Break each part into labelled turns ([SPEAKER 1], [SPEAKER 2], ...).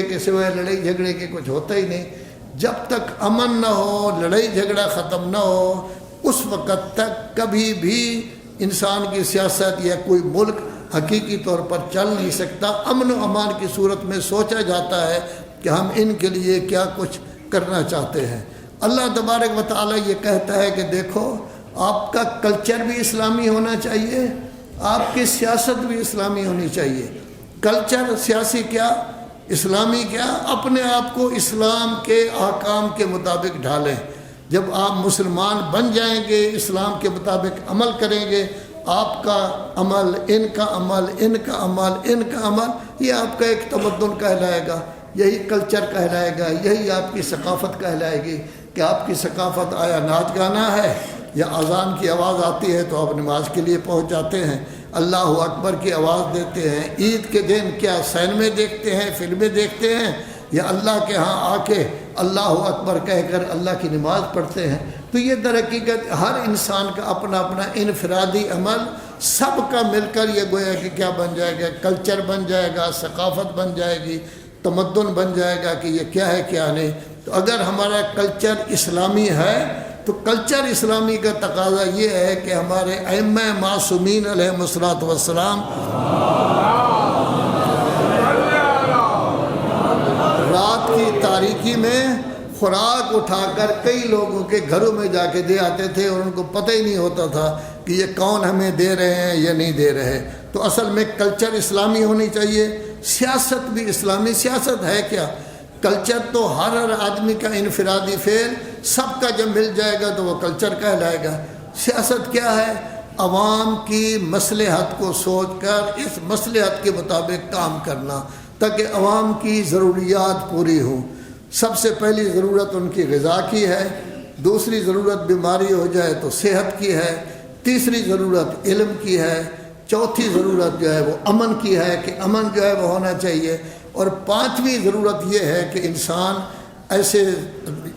[SPEAKER 1] کے سوائے لڑائی جھگڑے کے کچھ ہوتا ہی نہیں۔ جب تک امن نہ ہو، لڑائی جھگڑا ختم نہ ہو، اس وقت تک کبھی بھی انسان کی سیاست یا کوئی ملک حقیقی طور پر چل نہیں سکتا۔ امن و امان کی صورت میں سوچا جاتا ہے کہ ہم ان کے لیے کیا کچھ کرنا چاہتے ہیں۔ اللہ تبارک و تعالیٰ یہ کہتا ہے کہ دیکھو، آپ کا کلچر بھی اسلامی ہونا چاہیے، آپ کی سیاست بھی اسلامی ہونی چاہیے۔ کلچر سیاسی کیا، اسلامی کیا، اپنے آپ کو اسلام کے احکام کے مطابق ڈھالیں۔ جب آپ مسلمان بن جائیں گے، اسلام کے مطابق عمل کریں گے، آپ کا عمل، ان کا عمل، ان کا عمل، ان کا عمل، یہ آپ کا ایک تمدن کہلائے گا، یہی کلچر کہلائے گا، یہی آپ کی ثقافت کہلائے گی کہ آپ کی ثقافت آیا ناچ گانا ہے یا اذان کی آواز آتی ہے تو آپ نماز کے لیے پہنچ جاتے ہیں، اللہ اکبر کی آواز دیتے ہیں، عید کے دن کیا سینمے دیکھتے ہیں، فلمیں دیکھتے ہیں، یا اللہ کے ہاں آ کے اللہ اکبر کہہ کر اللہ کی نماز پڑھتے ہیں۔ تو یہ در حقیقت ہر انسان کا اپنا اپنا انفرادی عمل، سب کا مل کر یہ گویا کہ کیا بن جائے گا، کلچر بن جائے گا، ثقافت بن جائے گی، تمدن بن جائے گا کہ یہ کیا ہے کیا نہیں۔ تو اگر ہمارا کلچر اسلامی ہے تو کلچر اسلامی کا تقاضا یہ ہے کہ ہمارے ائمہ معصومین علیہم الصلوۃ والسلام رات کی تاریکی میں خوراک اٹھا کر کئی لوگوں کے گھروں میں جا کے دے آتے تھے اور ان کو پتہ ہی نہیں ہوتا تھا کہ یہ کون ہمیں دے رہے ہیں یا نہیں دے رہے۔ تو اصل میں کلچر اسلامی ہونی چاہیے، سیاست بھی اسلامی۔ سیاست ہے کیا؟ کلچر تو ہر آدمی کا انفرادی فعل، سب کا جب مل جائے گا تو وہ کلچر کہلائے گا۔ سیاست کیا ہے؟ عوام کی مصلحت کو سوچ کر اس مصلحت کے مطابق کام کرنا تاکہ عوام کی ضروریات پوری ہوں۔ سب سے پہلی ضرورت ان کی غذا کی ہے، دوسری ضرورت بیماری ہو جائے تو صحت کی ہے، تیسری ضرورت علم کی ہے، چوتھی ضرورت جو ہے وہ امن کی ہے کہ امن جو ہے وہ ہونا چاہیے، اور پانچویں ضرورت یہ ہے کہ انسان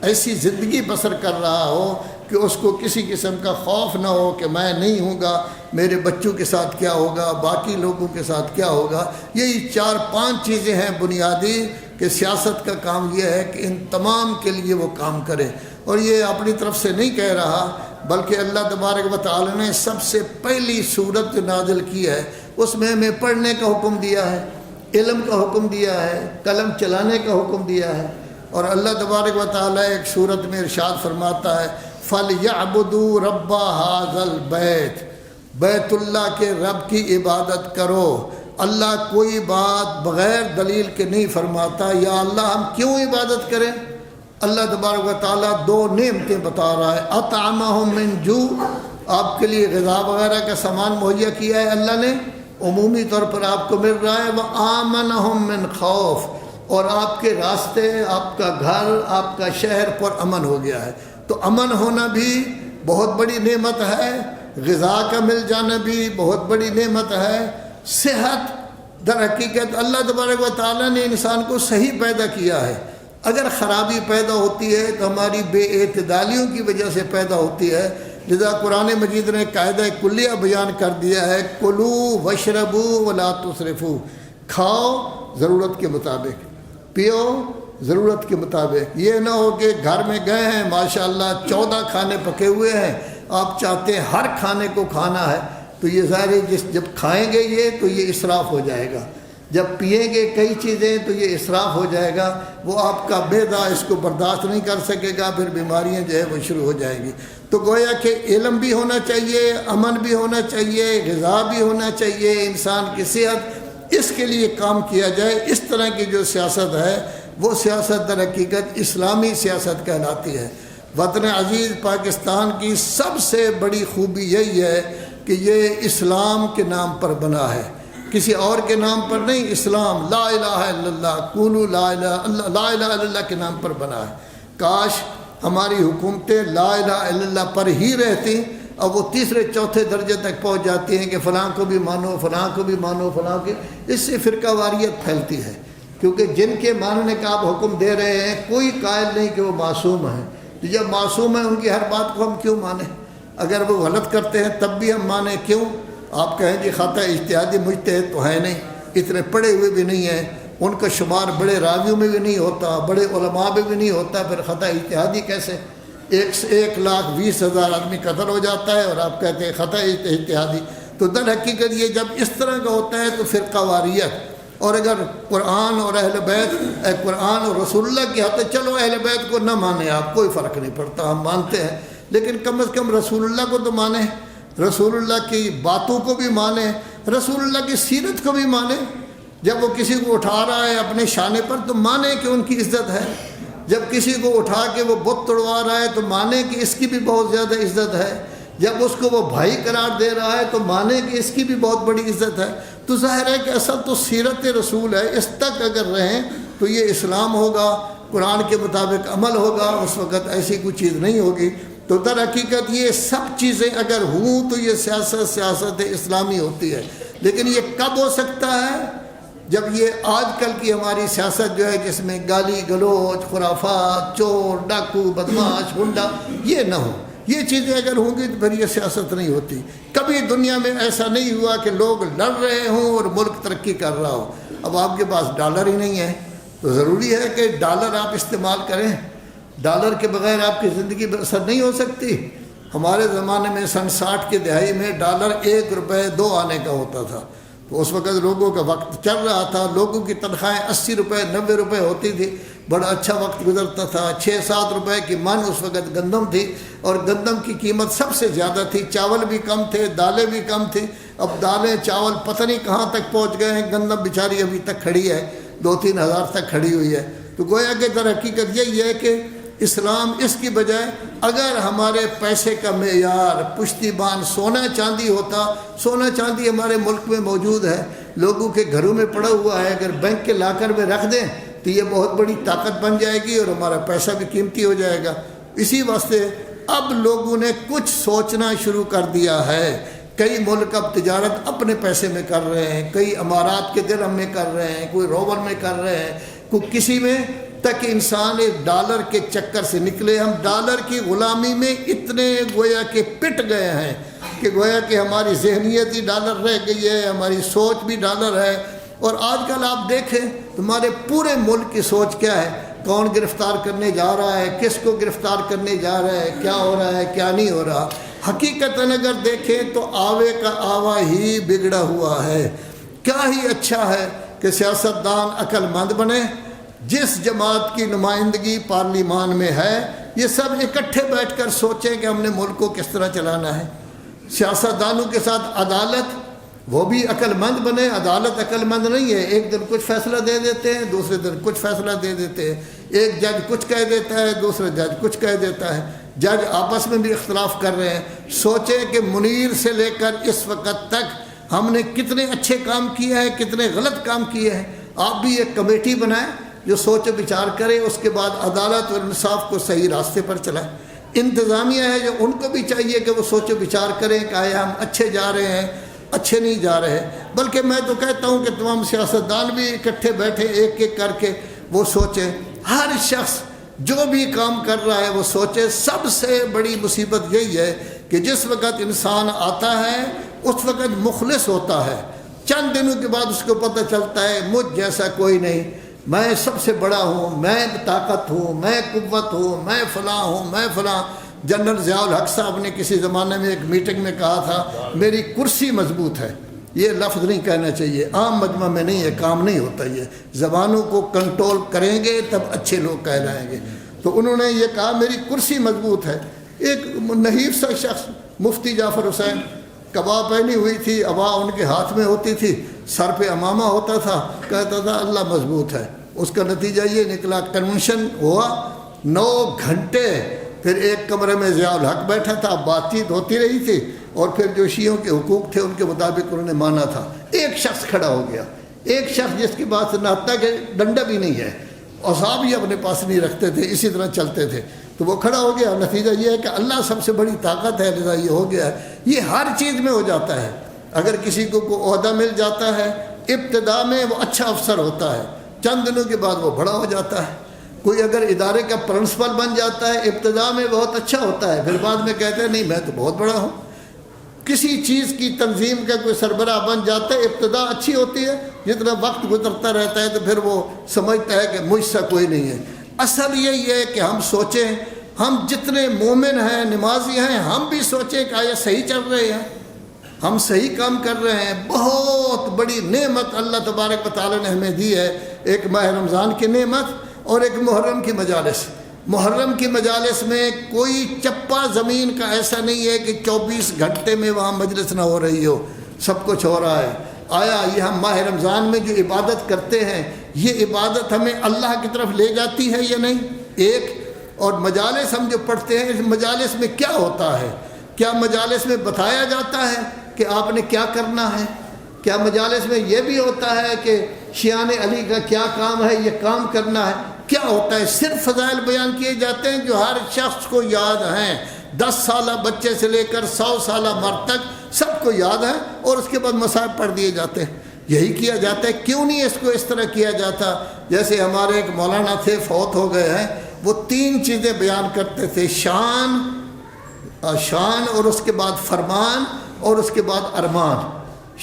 [SPEAKER 1] ایسی زندگی بسر کر رہا ہو کہ اس کو کسی قسم کا خوف نہ ہو کہ میں نہیں ہوں گا، میرے بچوں کے ساتھ کیا ہوگا، باقی لوگوں کے ساتھ کیا ہوگا۔ یہی 4-5 چیزیں ہیں بنیادی کہ سیاست کا کام یہ ہے کہ ان تمام کے لیے وہ کام کرے۔ اور یہ اپنی طرف سے نہیں کہہ رہا، بلکہ اللہ تبارک و تعالی نے سب سے پہلی سورت جو نازل کی ہے اس میں ہمیں پڑھنے کا حکم دیا ہے، علم کا حکم دیا ہے، قلم چلانے کا حکم دیا ہے۔ اور اللہ تبارک و تعالی ایک سورت میں ارشاد فرماتا ہے فَلْيَعْبُدُوا رَبَّ هَذَا الْبَيْتِ، بیت اللہ کے رب کی عبادت کرو۔ اللہ کوئی بات بغیر دلیل کے نہیں فرماتا یا اللہ ہم کیوں عبادت کریں۔ اللہ تبارک و تعالیٰ 2 نعمتیں بتا رہا ہے، اطعمہم من جوع، آپ کے لیے غذا وغیرہ کا سامان مہیا کیا ہے اللہ نے، عمومی طور پر آپ کو مل رہا ہے، وآمنہم من خوف، اور آپ کے راستے، آپ کا گھر، آپ کا شہر پر امن ہو گیا ہے۔ تو امن ہونا بھی بہت بڑی نعمت ہے، غذا کا مل جانا بھی بہت بڑی نعمت ہے، صحت در حقیقت اللہ تبارک و تعالیٰ نے انسان کو صحیح پیدا کیا ہے۔ اگر خرابی پیدا ہوتی ہے تو ہماری بے اعتدالیوں کی وجہ سے پیدا ہوتی ہے، لذا قرآن مجید نے قاعدہ کلیہ بیان کر دیا ہے، کلوا واشربوا ولا تسرفوا، کھاؤ ضرورت کے مطابق، پیو ضرورت کے مطابق۔ یہ نہ ہو کہ گھر میں گئے ہیں ماشاءاللہ 14 کھانے پکے ہوئے ہیں، آپ چاہتے ہیں ہر کھانے کو کھانا ہے، تو یہ ظاہر ہے جب کھائیں گے یہ تو یہ اسراف ہو جائے گا، جب پئیں گے کئی چیزیں تو یہ اسراف ہو جائے گا، وہ آپ کا بیدا اس کو برداشت نہیں کر سکے گا، پھر بیماریاں جو ہے وہ شروع ہو جائیں گی۔ تو گویا کہ علم بھی ہونا چاہیے، امن بھی ہونا چاہیے، غذا بھی ہونا چاہیے، انسان کی صحت، اس کے لیے کام کیا جائے۔ اس طرح کی جو سیاست ہے وہ سیاست در حقیقت اسلامی سیاست کہلاتی ہے۔ وطن عزیز پاکستان کی سب سے بڑی خوبی یہی ہے کہ یہ اسلام کے نام پر بنا ہے، کسی اور کے نام پر نہیں، اسلام، لا الہ الا اللہ، قولوا لا الہ الا اللہ کے نام پر بنا ہے۔ کاش ہماری حکومتیں لا الہ الا اللہ پر ہی رہتی، اب وہ تیسرے چوتھے درجے تک پہنچ جاتی ہیں کہ فلاں کو بھی مانو، فلاں کو بھی مانو، فلاں کے، اس سے فرقہ واریت پھیلتی ہے، کیونکہ جن کے ماننے کا آپ حکم دے رہے ہیں کوئی قائل نہیں کہ وہ معصوم ہیں، تو جب معصوم ہیں ان کی ہر بات کو ہم کیوں مانیں؟ اگر وہ غلط کرتے ہیں تب بھی ہم مانیں کیوں؟ آپ کہیں جی خطا اجتہادی مجتہد تو ہے نہیں، اتنے پڑھے ہوئے بھی نہیں ہیں، ان کا شمار بڑے راویوں میں بھی نہیں ہوتا، بڑے علماء میں بھی نہیں ہوتا، پھر خطا اجتہادی کیسے؟ 1,20,000 آدمی قتل ہو جاتا ہے اور آپ کہتے ہیں خطا اجتہادی۔ تو در حقیقت یہ جب اس طرح کا ہوتا ہے تو فرقہ واریت، اور اگر قرآن اور اہل بیت، قرآن اور رسول اللہ کی حد، چلو اہل بیت کو نہ مانیں آپ، کوئی فرق نہیں پڑتا، ہم مانتے ہیں، لیکن کم از کم رسول اللہ کو تو مانیں، رسول اللہ کی باتوں کو بھی مانیں، رسول اللہ کی سیرت کو بھی مانیں۔ جب وہ کسی کو اٹھا رہا ہے اپنے شانے پر تو مانیں کہ ان کی عزت ہے، جب کسی کو اٹھا کے وہ بت توڑوا رہا ہے تو مانیں کہ اس کی بھی بہت زیادہ عزت ہے، جب اس کو وہ بھائی قرار دے رہا ہے تو مانیں کہ اس کی بھی بہت بڑی عزت ہے۔ تو ظاہر ہے کہ اصل تو سیرت رسول ہے، اس تک اگر رہیں تو یہ اسلام ہوگا، قرآن کے مطابق عمل ہوگا، اس وقت ایسی کوئی چیز نہیں ہوگی۔ تو در حقیقت یہ سب چیزیں اگر ہوں تو یہ سیاست اسلامی ہوتی ہے، لیکن یہ کب ہو سکتا ہے؟ جب یہ آج کل کی ہماری سیاست جو ہے جس میں گالی گلوچ، خرافات، چور، ڈاکو، بدماش، گنڈا یہ نہ ہو، یہ چیزیں اگر ہوں گی تو پھر یہ سیاست نہیں ہوتی۔ کبھی دنیا میں ایسا نہیں ہوا کہ لوگ لڑ رہے ہوں اور ملک ترقی کر رہا ہو۔ اب آپ کے پاس ڈالر ہی نہیں ہے تو ضروری ہے کہ ڈالر آپ استعمال کریں، ڈالر کے بغیر آپ کی زندگی بسر نہیں ہو سکتی۔ ہمارے زمانے میں سن 60 کی دہائی میں ڈالر 1 روپے 2 آنے کا ہوتا تھا، تو اس وقت لوگوں کا وقت چل رہا تھا، لوگوں کی تنخواہیں 80 روپے 90 روپے ہوتی تھی، بڑا اچھا وقت گزرتا تھا۔ 6-7 روپے کی من اس وقت گندم تھی، اور گندم کی قیمت سب سے زیادہ تھی، چاول بھی کم تھے، دالیں بھی کم تھی۔ اب دالیں چاول پتہ نہیں کہاں تک پہنچ گئے ہیں، گندم بیچاری ابھی تک کھڑی ہے، 2-3 ہزار تک کھڑی ہوئی ہے۔ تو گویا کہ در حقیقت یہی ہے کہ اسلام اس کی بجائے اگر ہمارے پیسے کا معیار پشتی بان سونا چاندی ہوتا، سونا چاندی ہمارے ملک میں موجود ہے، لوگوں کے گھروں میں پڑا ہوا ہے، اگر بینک کے لاکر میں رکھ دیں تو یہ بہت بڑی طاقت بن جائے گی اور ہمارا پیسہ بھی قیمتی ہو جائے گا۔ اسی واسطے اب لوگوں نے کچھ سوچنا شروع کر دیا ہے۔ کئی ملک اب تجارت اپنے پیسے میں کر رہے ہیں، کئی امارات کے درہم میں کر رہے ہیں، کوئی روبل میں کر رہے ہیں، کوئی کسی میں، تک انسان ایک ڈالر کے چکر سے نکلے۔ ہم ڈالر کی غلامی میں اتنے گویا کہ پٹ گئے ہیں کہ گویا کہ ہماری ذہنیت ہی ڈالر رہ گئی ہے، ہماری سوچ بھی ڈالر ہے۔ اور آج کل آپ دیکھیں تمہارے پورے ملک کی سوچ کیا ہے، کون گرفتار کرنے جا رہا ہے، کس کو گرفتار کرنے جا رہا ہے، کیا ہو رہا ہے، کیا نہیں ہو رہا۔ حقیقتاً اگر دیکھیں تو آوے کا آوا ہی بگڑا ہوا ہے۔ کیا ہی اچھا ہے کہ سیاستدان عقل مند بنے۔ جس جماعت کی نمائندگی پارلیمان میں ہے یہ سب اکٹھے بیٹھ کر سوچیں کہ ہم نے ملک کو کس طرح چلانا ہے۔ سیاستدانوں کے ساتھ عدالت، وہ بھی عقل مند بنے۔ عدالت عقل مند نہیں ہے، ایک دن کچھ فیصلہ دے دیتے ہیں، دوسرے دن کچھ فیصلہ دے دیتے ہیں، ایک جج کچھ کہہ دیتا ہے، دوسرا جج کچھ کہہ دیتا ہے، جج آپس میں بھی اختلاف کر رہے ہیں۔ سوچیں کہ منیر سے لے کر اس وقت تک ہم نے کتنے اچھے کام کیے ہیں، کتنے غلط کام کیے ہیں۔ آپ بھی ایک کمیٹی بنائیں جو سوچ و بچار کرے، اس کے بعد عدالت اور انصاف کو صحیح راستے پر چلائیں۔ انتظامیہ ہے جو ان کو بھی چاہیے کہ وہ سوچ و بچار کریں کہ آیا ہم اچھے جا رہے ہیں، اچھے نہیں جا رہے۔ بلکہ میں تو کہتا ہوں کہ تمام سیاستدان بھی اکٹھے بیٹھے، ایک ایک کر کے وہ سوچیں، ہر شخص جو بھی کام کر رہا ہے وہ سوچے۔ سب سے بڑی مصیبت یہی ہے کہ جس وقت انسان آتا ہے اس وقت مخلص ہوتا ہے، چند دنوں کے بعد اس کو پتہ چلتا ہے مجھ جیسا کوئی نہیں، میں سب سے بڑا ہوں، میں طاقت ہوں، میں قوت ہوں، میں فلاں ہوں، میں فلاں۔ جنرل ضیاء الحق صاحب نے کسی زمانے میں ایک میٹنگ میں کہا تھا میری کرسی مضبوط ہے۔ یہ لفظ نہیں کہنا چاہیے، عام مجمع میں نہیں، یہ کام نہیں ہوتا۔ یہ زبانوں کو کنٹرول کریں گے تب اچھے لوگ کہلائیں گے۔ تو انہوں نے یہ کہا میری کرسی مضبوط ہے۔ ایک نحیف سا شخص مفتی جعفر حسین، قبا پہنی ہوئی تھی، ابا ان کے ہاتھ میں ہوتی تھی، سر پہ امامہ ہوتا تھا، کہتا تھا اللہ مضبوط ہے۔ اس کا نتیجہ یہ نکلا، کنونشن ہوا 9 گھنٹے، پھر ایک کمرے میں ضیاء الحق بیٹھا تھا، بات چیت ہوتی رہی تھی، اور پھر جو شیعوں کے حقوق تھے ان کے مطابق انہوں نے مانا تھا۔ ایک شخص کھڑا ہو گیا، ایک شخص جس کے پاس نہ تک ڈنڈا بھی نہیں ہے، اصحاب ہی اپنے پاس نہیں رکھتے تھے، اسی طرح چلتے تھے، تو وہ کھڑا ہو گیا۔ نتیجہ یہ ہے کہ اللہ سب سے بڑی طاقت ہے، لذا یہ ہو گیا ہے۔ یہ ہر چیز میں ہو جاتا ہے۔ اگر کسی کو کوئی عہدہ مل جاتا ہے، ابتدا میں وہ اچھا افسر ہوتا ہے، چند دنوں کے بعد وہ بڑا ہو جاتا ہے۔ کوئی اگر ادارے کا پرنسپل بن جاتا ہے، ابتدا میں بہت اچھا ہوتا ہے، پھر بعد میں کہتے ہیں نہیں میں تو بہت بڑا ہوں۔ کسی چیز کی تنظیم کا کوئی سربراہ بن جاتا ہے، ابتدا اچھی ہوتی ہے، جتنا وقت گزرتا رہتا ہے تو پھر وہ سمجھتا ہے کہ مجھ سے کوئی نہیں ہے۔ اصل یہی ہے کہ ہم سوچیں، ہم جتنے مومن ہیں، نمازی ہیں، ہم بھی سوچیں کہ آیا صحیح چل رہے ہیں، ہم صحیح کام کر رہے ہیں۔ بہت بڑی نعمت اللہ تبارک و تعالیٰ نے ہمیں دی ہے، ایک ماہ رمضان کی نعمت اور ایک محرم کی مجالس۔ محرم کی مجالس میں کوئی چپا زمین کا ایسا نہیں ہے کہ 24 گھنٹے میں وہاں مجلس نہ ہو رہی ہو، سب کچھ ہو رہا ہے۔ آیا یہ ہم ماہ رمضان میں جو عبادت کرتے ہیں، یہ عبادت ہمیں اللہ کی طرف لے جاتی ہے یا نہیں؟ ایک اور مجالس ہم جو پڑھتے ہیں، اس مجالس میں کیا ہوتا ہے؟ کیا مجالس میں بتایا جاتا ہے کہ آپ نے کیا کرنا ہے؟ کیا مجالس میں یہ بھی ہوتا ہے کہ شیعان علی کا کیا کام ہے، یہ کام کرنا ہے؟ کیا ہوتا ہے؟ صرف فضائل بیان کیے جاتے ہیں جو ہر شخص کو یاد ہیں، 10 سالہ بچے سے لے کر 100 سالہ مرد تک سب کو یاد ہے، اور اس کے بعد مصائب پڑھ دیے جاتے ہیں۔ یہی کیا جاتا ہے۔ کیوں نہیں اس کو اس طرح کیا جاتا؟ جیسے ہمارے ایک مولانا تھے، فوت ہو گئے ہیں، وہ 3 چیزیں بیان کرتے تھے، شان اور اس کے بعد فرمان اور اس کے بعد ارمان۔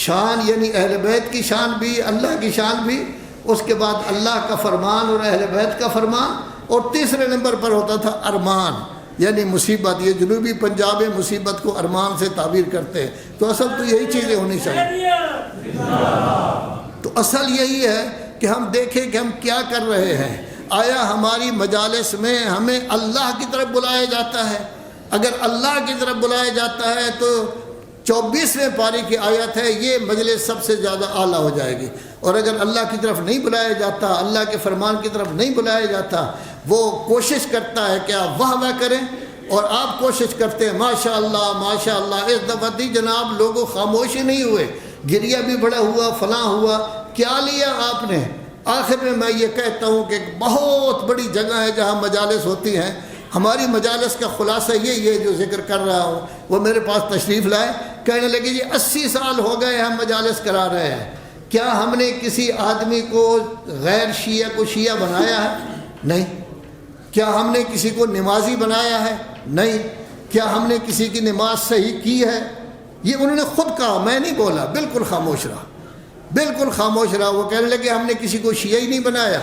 [SPEAKER 1] شان یعنی اہل بیت کی شان بھی، اللہ کی شان بھی، اس کے بعد اللہ کا فرمان اور اہل بیت کا فرمان، اور تیسرے نمبر پر ہوتا تھا ارمان یعنی مصیبت۔ یہ جنوبی پنجاب میں مصیبت کو ارمان سے تعبیر کرتے ہیں، تو اصل تو یہی چیزیں ہونی چاہیے۔ تو اصل یہی ہے کہ ہم دیکھیں کہ ہم کیا کر رہے ہیں۔ آیا ہماری مجالس میں ہمیں اللہ کی طرف بلایا جاتا ہے؟ اگر اللہ کی طرف بلایا جاتا ہے تو 24ویں پاری کی آیت ہے، یہ مجلس سب سے زیادہ اعلیٰ ہو جائے گی۔ اور اگر اللہ کی طرف نہیں بلایا جاتا، اللہ کے فرمان کی طرف نہیں بلایا جاتا، وہ کوشش کرتا ہے کہ آپ واہ واہ کریں، اور آپ کوشش کرتے ہیں ماشاءاللہ ماشاءاللہ۔ اس دفعہ دی جناب لوگوں خاموش ہی نہیں ہوئے، گریہ بھی بڑا ہوا، فلاں ہوا، کیا لیا آپ نے؟ آخر میں یہ کہتا ہوں کہ ایک بہت بڑی جگہ ہے جہاں مجالس ہوتی ہیں۔ ہماری مجالس کا خلاصہ یہی ہے جو ذکر کر رہا ہوں۔ وہ میرے پاس تشریف لائے، کہنے لگے جی 80 سال ہو گئے ہم مجالس کرا رہے ہیں، کیا ہم نے کسی آدمی کو غیر شیعہ کو شیعہ بنایا ہے؟ نہیں۔ کیا ہم نے کسی کو نمازی بنایا ہے؟ نہیں۔ کیا ہم نے کسی کی نماز صحیح کی ہے؟ یہ انہوں نے خود کہا، میں نہیں بولا، بالکل خاموش رہا، بالکل خاموش رہا۔ وہ کہنے لگے ہم نے کسی کو شیعہ ہی نہیں بنایا،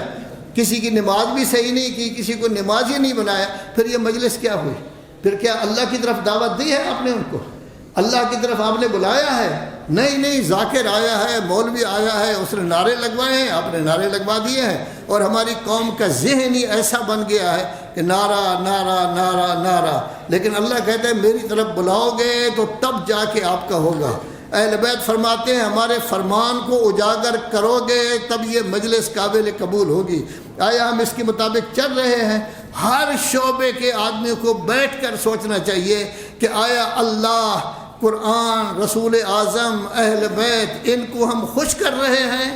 [SPEAKER 1] کسی کی نماز بھی صحیح نہیں کی، کسی کو نمازی نہیں بنایا۔ پھر یہ مجلس کیا ہوئی؟ پھر کیا اللہ کی طرف دعوت دی ہے آپ نے ان کو؟ اللہ کی طرف آپ نے بلایا ہے؟ نہیں، ذاکر آیا ہے، مولوی آیا ہے، اس نے نعرے لگوائے ہیں، آپ نے نعرے لگوا دیے ہیں، اور ہماری قوم کا ذہن ہی ایسا بن گیا ہے کہ نعرہ نعرہ نعرہ نعرہ۔ لیکن اللہ کہتا ہے میری طرف بلاؤ گے تو تب جا کے آپ کا ہوگا۔ اہل بیت فرماتے ہیں ہمارے فرمان کو اجاگر کرو گے تب یہ مجلس قابل قبول ہوگی۔ آیا ہم اس کے مطابق چل رہے ہیں؟ ہر شعبے کے آدمی کو بیٹھ کر سوچنا چاہیے کہ آیا اللہ، قرآن، رسول اعظم، اہل بیت، ان کو ہم خوش کر رہے ہیں؟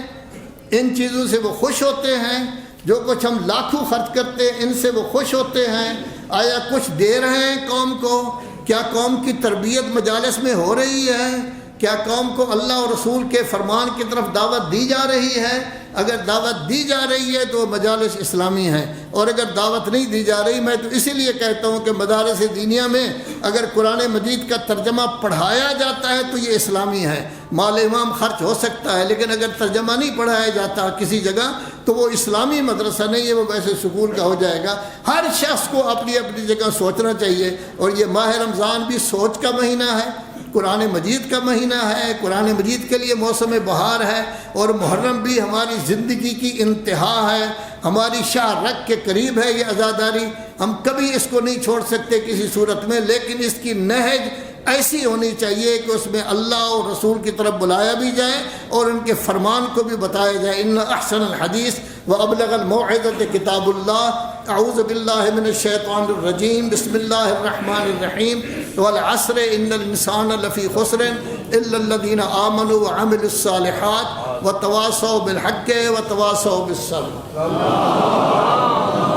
[SPEAKER 1] ان چیزوں سے وہ خوش ہوتے ہیں؟ جو کچھ ہم لاکھوں خرچ کرتے ہیں ان سے وہ خوش ہوتے ہیں؟ آیا کچھ دے رہے ہیں قوم کو؟ کیا قوم کی تربیت مجالس میں ہو رہی ہے؟ کیا قوم کو اللہ اور رسول کے فرمان کی طرف دعوت دی جا رہی ہے؟ اگر دعوت دی جا رہی ہے تو مجالس اسلامی ہیں، اور اگر دعوت نہیں دی جا رہی، میں تو اسی لیے کہتا ہوں کہ مدارس دینیہ میں اگر قرآن مجید کا ترجمہ پڑھایا جاتا ہے تو یہ اسلامی ہے، مال امام خرچ ہو سکتا ہے، لیکن اگر ترجمہ نہیں پڑھایا جاتا کسی جگہ تو وہ اسلامی مدرسہ نہیں ہے، وہ ویسے سکول کا ہو جائے گا۔ ہر شخص کو اپنی اپنی جگہ سوچنا چاہیے، اور یہ ماہ رمضان بھی سوچ کا مہینہ ہے، قرآن مجید کا مہینہ ہے، قرآن مجید کے لیے موسم بہار ہے، اور محرم بھی ہماری زندگی کی انتہا ہے، ہماری شاہ رگ کے قریب ہے یہ عزاداری۔ ہم کبھی اس کو نہیں چھوڑ سکتے کسی صورت میں، لیکن اس کی نہج ایسی ہونی چاہیے کہ اس میں اللہ اور رسول کی طرف بلایا بھی جائے اور ان کے فرمان کو بھی بتایا جائے۔ ان احسن الحدیث وابلغ الموعظۃ کتاب اللہ۔ اعوذ باللہ من الشیطان الرجیم، بسم اللہ الرحمن الرحیم۔ والعصر ان الانسان لفی خسر الا الذین آمنوا وعملوا الصالحات وتواصوا بالحق وتواصوا بالصبر۔